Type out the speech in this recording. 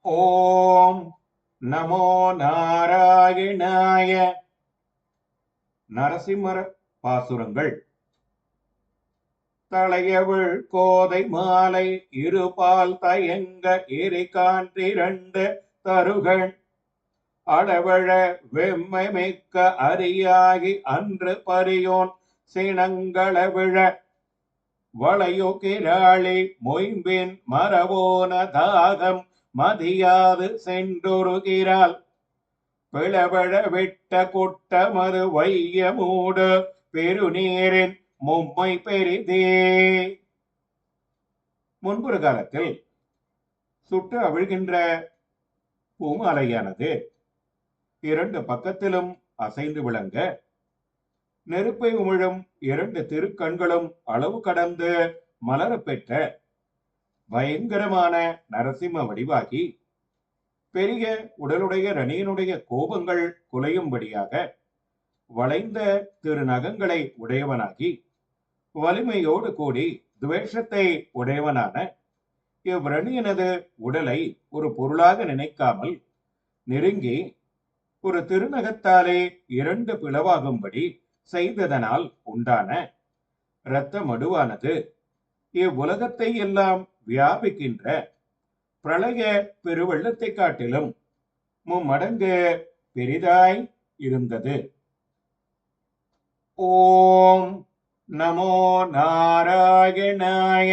ஓம் நமோ நாராயணாய. நரசிம்மர் பாசுரங்கள். தலையவிழ் கோதை மாலை இருபால் தயங்க எரிகான்றிரண்டு தருகள் அளவழ வெம்மை மிக்க அரியாகி அன்று பரியோன் சினங்களவிழ வளையுகிராளி மொயம்பின் மரவோன தாகம் மதியாது சென்றொருகிறாள் பிளவழ விட்ட குட்டமது வைய மூடு பெருநீரின் மும்மை பெரிதே. முன்பொரு காலத்தில் சுட்டு அவிழ்கின்ற பூமாலையானது இரண்டு பக்கத்திலும் அசைந்து விளங்க நெருப்பை உமிழும் இரண்டு திருக்கண்களும் அளவு கடந்து மலர பெற்ற பயங்கரமான நரசிம்ம வடிவாகி பெரிய உடலுடைய ரணியனுடைய கோபங்கள் குலையும்படியாக வளைந்த திருநகங்களை உடையவனாகி வலிமையோடு கூடி துவேஷத்தை உடையவனான இவ்ரணியனது உடலை ஒரு பொருளாக நினைக்காமல் நெருங்கி ஒரு திருநகத்தாலே இரண்டு பிளவாகும்படி செய்ததனால் உண்டான இரத்த மடுவானது இவ்வுலகத்தை எல்லாம் வியாபிக்கின்ற பிரளய பெருவெள்ளத்தை காட்டிலும் மும்மடங்கு பெரிதாய் இருந்தது. ஓம் நமோ நாராயணாய.